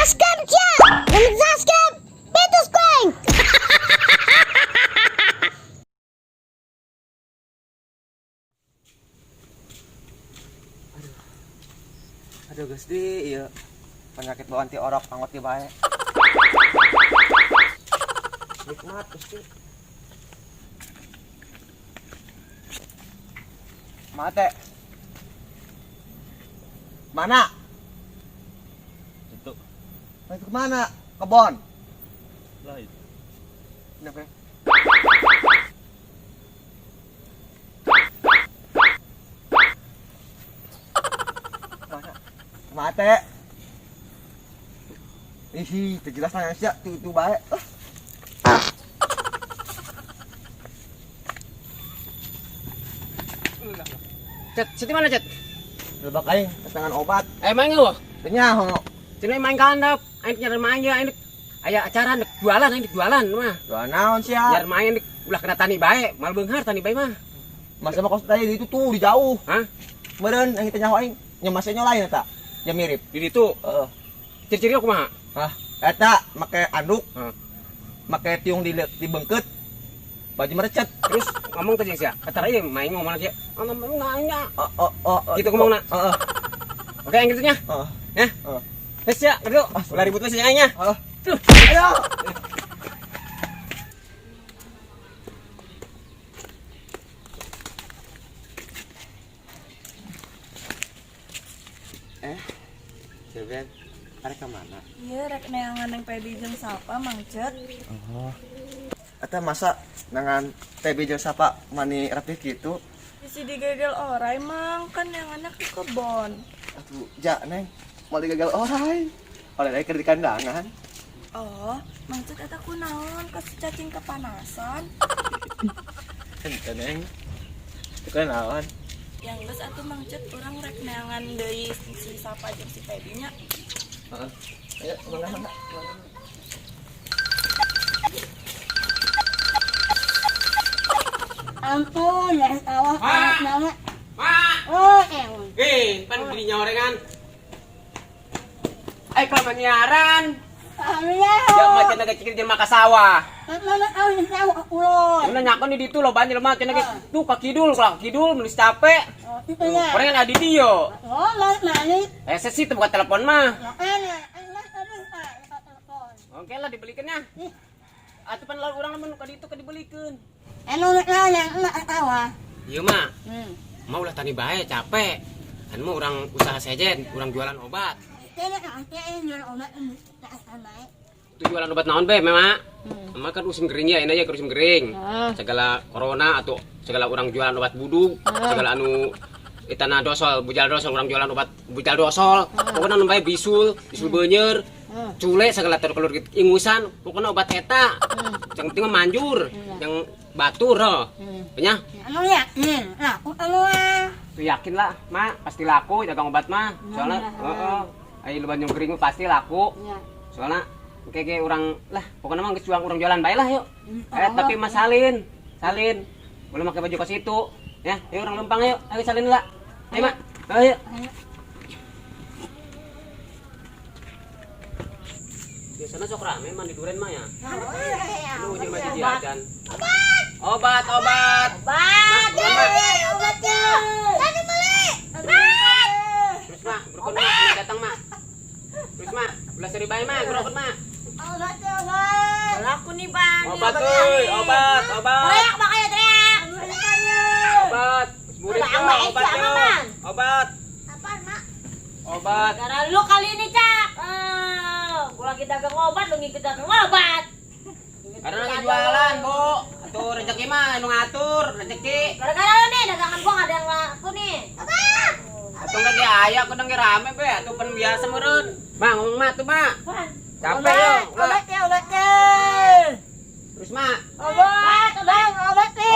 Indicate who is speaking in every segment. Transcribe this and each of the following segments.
Speaker 1: subscribe siya! Yung subscribe, Petus Crank!
Speaker 2: Aduh Gusti, iya penyakit bawaan ti orok anggot ti bae. Nikmat Gusti. Mate. Mana?
Speaker 3: Itu.
Speaker 2: Nah, itu kemana? Kebon.
Speaker 3: Lain.
Speaker 2: Kenapa? Mana? Mate. Ih, terjelas nanya siap itu baik.
Speaker 4: Cet, siti mana cet?
Speaker 2: Lebak aing ketangan obat.
Speaker 4: Emang lu?
Speaker 2: Tanya ho.
Speaker 4: Cina main kandap, aing nyari main ya, aing aya acara nek jualan, aing jualan mah.
Speaker 2: Dua naon sia.
Speaker 4: Nyari main nek ulah kena tani bae, mal beunghar tani bae mah.
Speaker 2: Masa mah kos tadi itu tuh di jauh.
Speaker 4: Hah?
Speaker 2: Meureun yang tanya ho aing nya masanya lain eta. Ya mirip.
Speaker 4: Di ditu.
Speaker 2: Heeh.
Speaker 4: Ciri-ciri kumaha?
Speaker 2: Hah, eta make anduk.
Speaker 4: Heeh.
Speaker 2: Make tiung di bengket. Baju merecet.
Speaker 4: Terus ngomong tadi sia. Kata aja main ngomong aja. Ana nanya.
Speaker 2: Oh.
Speaker 4: Gitu ngomongna.
Speaker 2: Heeh.
Speaker 4: Oke, yang gitunya.
Speaker 2: Heeh.
Speaker 4: Ya.
Speaker 2: Heeh.
Speaker 4: Wes ya, gitu. Ulah ribut wes nya.
Speaker 2: Heeh.
Speaker 4: Tuh.
Speaker 2: Ayo.
Speaker 3: Seven, ada kemana?
Speaker 5: Iya, rek neangan yang pedi jeung sapa Mang Cet.
Speaker 2: Oh. Eta masa nangan TB jeung sapa mani rapih kitu?
Speaker 5: Isi digegel orai Mang, kan yang anak ke kebon.
Speaker 2: Atuh, ja neng, mau digagal orai. Oleh dari keur di kandangan.
Speaker 5: Oh, Mang Cet eta kunaon kasih cacing kepanasan.
Speaker 2: Ente neng. Itu kan naon?
Speaker 5: Yang geus atuh Mang Cet urang rek neangan deui si sapa jeung si pedinya.
Speaker 2: Heeh. Ayo, mangga.
Speaker 1: Ampun, ya tawa anak nama.
Speaker 4: Mak.
Speaker 1: Oh, ewan.
Speaker 4: Pan beli nyorengan. Kelamaan nyiaran.
Speaker 1: Alhamdulillah.
Speaker 4: Ya macam naga cikir jeung maka sawah.
Speaker 1: Mana tahu yang tahu ulun.
Speaker 4: Mana nyakon di ditu lo banjir mah cenah tuh ka kidul menulis capek.
Speaker 1: Oh, itu ya.
Speaker 4: Orang yang ada di dia.
Speaker 1: Oh, mana?
Speaker 4: Sesi tuh buka telepon mah.
Speaker 1: Makanya, Allah tadi telepon.
Speaker 4: Oke lah dibelikan ya. Atuh pan lalu urang lamun ka ditu ka dibelikeun.
Speaker 1: Anu nak yang enak tawa.
Speaker 4: Ieu mah. Mau ulah tani bae capek. Kan mah urang usaha sejen, urang jualan obat.
Speaker 1: Tidak ada yang jual obat ini tak sampai.
Speaker 4: Itu jualan obat naon be memang? Memang kan musim kering ya, ini aja musim kering. Segala corona atau segala orang jualan obat buduk, segala anu itana dosol, bujal dosol, orang jualan obat bujal dosol. Pokoknya namanya bisul beunyer, cule segala terkelur ingusan, pokoknya obat eta. Yang penting manjur, yang batur loh. Nya?
Speaker 1: Anu yakin, laku anu
Speaker 4: Tuh yakin lah, Mak, pasti laku dagang obat mah. Soalnya heeh. Ayo lu banjung kering pasti laku. Soalnya kayak orang lah, pokoknya mah geus orang jualan bae lah yuk. Tapi mas salin. Boleh pakai baju kos itu. Ya, ayo orang lempang yuk. Ayo salin lah. Ayo, Mak. Ayo. Biasanya sok rame mandi duren mah ya. Lu jeung mah diajan. Obat.
Speaker 1: obatnya. Tadi beli.
Speaker 4: Terus Mak, berkon Mak, datang Mak. Terus Mak, belas dari bayi Mak, berokon Mak.
Speaker 1: Obatnya.
Speaker 5: Laku nih Bang.
Speaker 4: Obat euy, obat.
Speaker 1: Teriak makanya teriak.
Speaker 4: Obat. Murid
Speaker 1: Udah,
Speaker 4: yo,
Speaker 1: Mbak
Speaker 4: obat
Speaker 1: Esa,
Speaker 4: yo.
Speaker 1: Bang.
Speaker 4: Obat.
Speaker 1: Apaan, Mak?
Speaker 4: Obat.
Speaker 5: Gara lu kali ini Cak. Gua lagi dagang obat, lu ngikut dagang obat.
Speaker 4: Karena lagi jualan, Bu. Atuh rezeki mah anu ngatur, rezeki.
Speaker 5: Gara-gara lu nih dagangan gua enggak ada yang laku nih.
Speaker 4: Atuh lagi aya ku deng rame be, atuh pen biasa meureun. Mak, ngomong mah tuh, Mak. Capek yo.
Speaker 1: Obatnya.
Speaker 4: Terus Mak.
Speaker 1: Obatnya.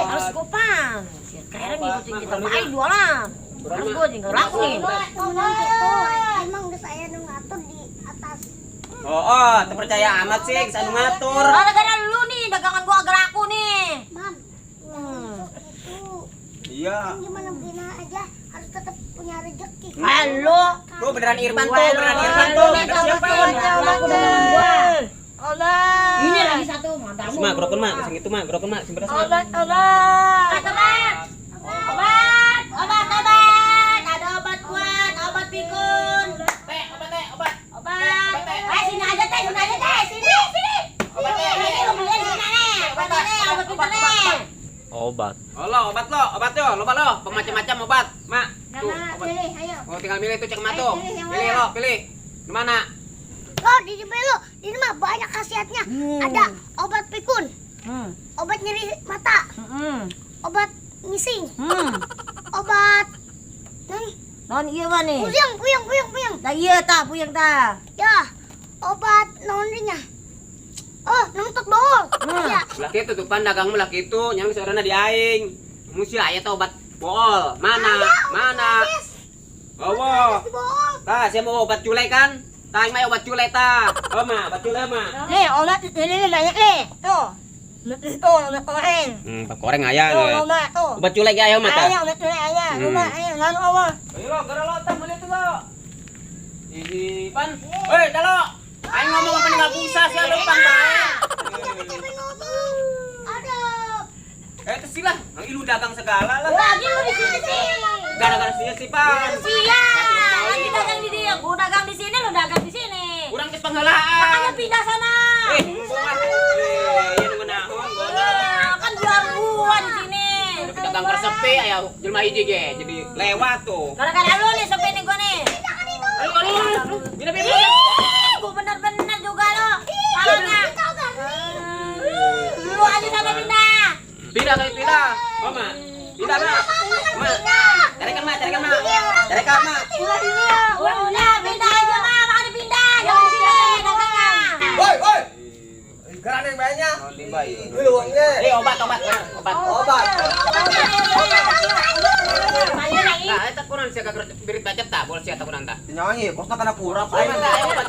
Speaker 5: Harus kupang. Kayaknya ngikutin kita baik jualan. Harus gua tinggal laku nih.
Speaker 1: Emang geus aya nu ngatur di atas.
Speaker 4: Oh, terpercaya amat sih, geus anu ngatur.
Speaker 5: Gara-gara lu nih dagangan gua agak laku nih.
Speaker 1: Mam, itu
Speaker 4: Iya.
Speaker 1: gimana begini aja harus tetap punya rezeki.
Speaker 5: Halo.
Speaker 4: Tuh beneran Irfan tuh, beneran Irfan tuh. Bener siapa?
Speaker 5: aku dagangan gua.
Speaker 6: Obat.
Speaker 5: Ini lagi satu, mantap.
Speaker 4: Mak, gerokon mak, sing itu mak, gerokon mak, sing beras mak.
Speaker 6: Obat.
Speaker 5: Obat. Ada obat kuat, obat pikun.
Speaker 4: Obat.
Speaker 5: Obat. Sini aja teh, sini.
Speaker 4: Obat teh.
Speaker 5: Ini lu beliin sini nih. Obat pikun nih.
Speaker 3: Obat.
Speaker 4: Oh, obat yo, loba lo, macam-macam obat. Mak, tuh,
Speaker 1: Nah,
Speaker 4: obat.
Speaker 1: pilih, ayo.
Speaker 4: Oh, tinggal milih tuh cek mak tuh.
Speaker 1: Pilih yang
Speaker 4: Pilih
Speaker 1: mana?
Speaker 4: lo, pilih. Di mana?
Speaker 1: Lo di lo, ini mah banyak khasiatnya. Ada obat pikun, obat nyeri mata, obat ngising, obat
Speaker 5: Non iya mah nih.
Speaker 1: puyeng.
Speaker 5: Dah iya ta, puyeng ta.
Speaker 1: Ya, obat nonrinya. Oh, nontok dool. Ya,
Speaker 4: Laki itu tuh pan dagang mu laki itu, nyang seorang di aing. Musi aya teh obat bool. Mana? Oh,
Speaker 1: bool.
Speaker 4: tah saya mau obat culek kan? Tah mah obat culek tah. Oh, mah, obat culek mah.
Speaker 6: Nih, obat ini banyak nih. Tuh. Tuh, obat koreng.
Speaker 4: Pak koreng aya
Speaker 6: Tuh,
Speaker 4: nih.
Speaker 6: obat tuh.
Speaker 4: Obat culek ya mah tah.
Speaker 6: Ayah, obat ini ayah. Obat ayah, lalu obat.
Speaker 4: Ayo lo, gara lo tah beli tuh lo. Ih, pan. Hei, dah lo. Aing ngomong apa tinggal pulsa sih lo pan bae.
Speaker 1: Aduh.
Speaker 4: Itu sih lah, ang ilu dagang segala lah.
Speaker 5: Lagi lu di sini sih.
Speaker 4: Gara-gara sih pan.
Speaker 5: Siap. Lagi dagang di dia. Gua dagang di sini, lu dagang di sini.
Speaker 4: Kurang kes penghelaan.
Speaker 5: Makanya pindah sana.
Speaker 4: Iya nu nahon
Speaker 5: Kan jual gua di sini.
Speaker 4: dagang kersepi aya jelema hiji ge jadi lewat tuh.
Speaker 5: Gara-gara lu nih sepi nih gua nih.
Speaker 4: Ayo. Bina bina.
Speaker 5: Ih, gua bener-bener juga lo. Palanya. Lu aja sana pindah.
Speaker 4: Pindah kali pindah. Oh, Ma. Pindah, Ma. Ma. Carikan, Ma. Carikan, Ma.
Speaker 5: Udah, pindah aja mah, makanya pindah. Jangan di sini, dagangnya.
Speaker 2: Woi. Gerak yang banyak. Uangnya.
Speaker 4: Obat. Nah, eta kurang sia kager birit bacet tah, boleh sia tah kurang tah.
Speaker 2: Nyanyi, kosna kana kurang.
Speaker 4: Ayo, obat.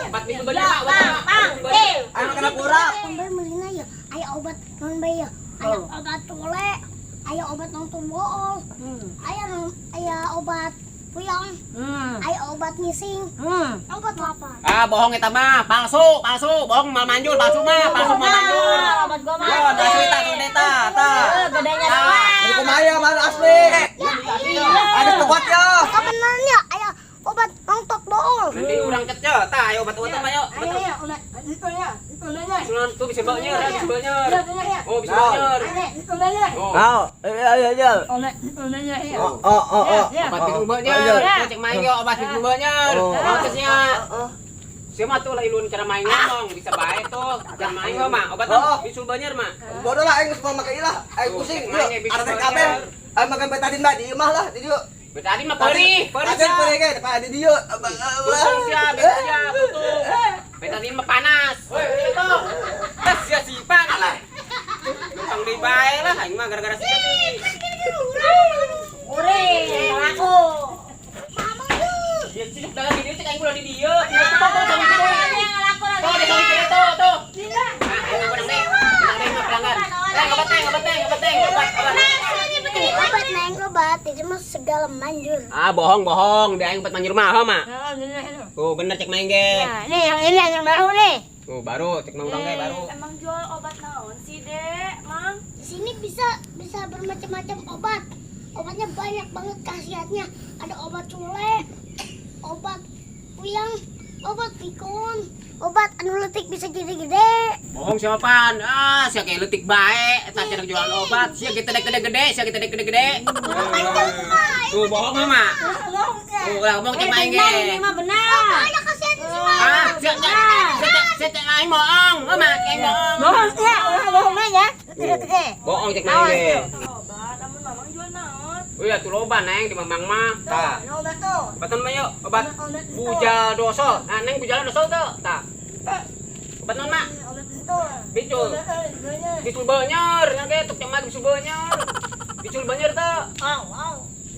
Speaker 4: Obat minggu banyak, Pak.
Speaker 2: Ayo kana kurang.
Speaker 1: Sampai melina ya, ayo obat non bayi ya, ayo obat tule, ayo obat non bool, ayo obat puyeng, ayo obat ngising, obat apa?
Speaker 4: Ah, bohong eta mah, palsu. Bohong mal manjur, palsu mah manjur.
Speaker 5: Obat gua mah.
Speaker 4: Yo, asli tah gede tah.
Speaker 5: Gedenya doang.
Speaker 2: Ini kumaya mana asli? Ada kuat ya.
Speaker 1: Apa benernya? Ayo obat nontok bool.
Speaker 4: Nanti urang cet yo, tah ayo obat-obatan mah yo. Betul.
Speaker 6: Obat itu ya.
Speaker 4: Sunan tuh bisa banyer. Oh, bisa banyer. Oh.
Speaker 2: Ayo.
Speaker 6: Obat itu ya.
Speaker 4: Obat pikun banyer. Cek main yo obat pikun banyer. Obatnya. Siapa tuh lah ilun cara main ngomong bisa baik tuh. Cara main yo mah obat bisul banyer mah.
Speaker 2: Bodoh lah, aing semua makai ilah. Aing pusing. Ada teh kabel. Aing makan betadin mbak di imah lah di dieu.
Speaker 4: Betadin mah perih
Speaker 2: Ada perih ge depan di dieu.
Speaker 4: Tutup sia, tutup. Betadin mah panas. Itu. Tes sia sipan lah. Numpang di bae lah aing mah gara-gara sia sih.
Speaker 5: Uring, laku.
Speaker 4: Dia sih dagang di dieu cek aing ulah di dieu.
Speaker 5: Ada yang laku lagi.
Speaker 4: Tuh, di sana kiri tuh. Nah, ayo benang deh. Benang deh mah pelanggan. Obat.
Speaker 1: Obat neng obat, itu mah segala manjur.
Speaker 4: Ah, bohong. Dia aing obat manjur mah, mah. Tuh, bener cek main ge.
Speaker 6: Nah, nih yang ini yang baru nih.
Speaker 4: Tuh, baru cek mang urang ge baru.
Speaker 7: Emang jual obat naon sih, Dek? Mang?
Speaker 1: Di sini bisa bermacam-macam obat. Obatnya banyak banget khasiatnya. Ada obat cule, obat puyeng, obat pikun, obat anu leutik bisa gede-gede.
Speaker 4: Bohong siapa pan? Ah, sia kayak leutik bae, eta cenah jualan obat. Sia kita gede-gede. Tuh, bohong mah. Tuh, lah ngomong cek main ge.
Speaker 5: Ini mah benar.
Speaker 1: Banyak khasiatnya sih, Mak.
Speaker 4: Ah, sia cek aing bohong. Mah aing bohong.
Speaker 6: Bohong ya, bohong ya. Gede.
Speaker 4: Bohong cek main ge.
Speaker 7: Obat, namun mamang jual naon?
Speaker 4: Oh iya, tuh loba neng di mamang mah. Tah.
Speaker 6: Obat tuh.
Speaker 4: Obat mah yuk, obat bujal dosol. Nah, neng bujal dosol tuh. Tah. Obat non mak?
Speaker 6: Obat itu.
Speaker 4: Bicul. Bicul banyer, nya ge tuk cemat bicul banyer. Bicul banyer tuh.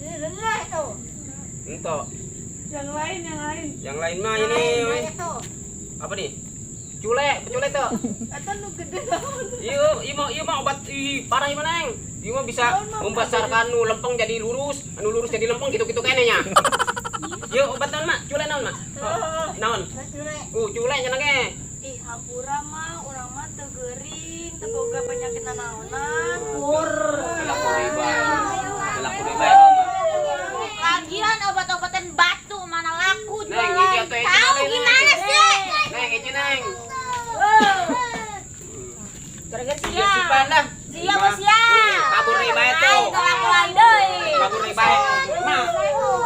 Speaker 6: Ini benar itu.
Speaker 4: Ento.
Speaker 7: Yang lain.
Speaker 4: Yang lain mah ini. Apa nih? Cule tuh.
Speaker 7: Eta nu gede naon?
Speaker 4: Iya mah obat parah ieu neng. Ieu mah bisa membesarkan anu lempeng jadi lurus, anu lurus jadi lempeng gitu-gitu kene nya. Ieu obat naon mak? Cule naon mak? naon? Culek cenah ge.
Speaker 7: Ih, hampura mah urang mah teu geuring, teu boga penyakit nanaonan.
Speaker 4: Laku deui bae.
Speaker 5: Lagian obat-obatan batu mana laku
Speaker 4: Neng,
Speaker 5: jualan.
Speaker 4: hiji atuh hiji
Speaker 5: Tahu
Speaker 4: Neng.
Speaker 5: gimana sih?
Speaker 4: Neng, hiji Neng.
Speaker 5: Gara-gara
Speaker 4: Iya
Speaker 5: sia.
Speaker 4: sipan dah.
Speaker 5: Sia mah sia.
Speaker 4: Kabur deui bae tuh.
Speaker 5: Ayo laku lain deui.
Speaker 4: Kabur deui bae. Ma.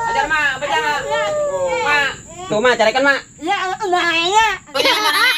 Speaker 4: Ajar ma, baca ma. Ma. Tuh ma, carikan ma.
Speaker 6: Ya, enggak ya.
Speaker 4: Oh, jangan ma.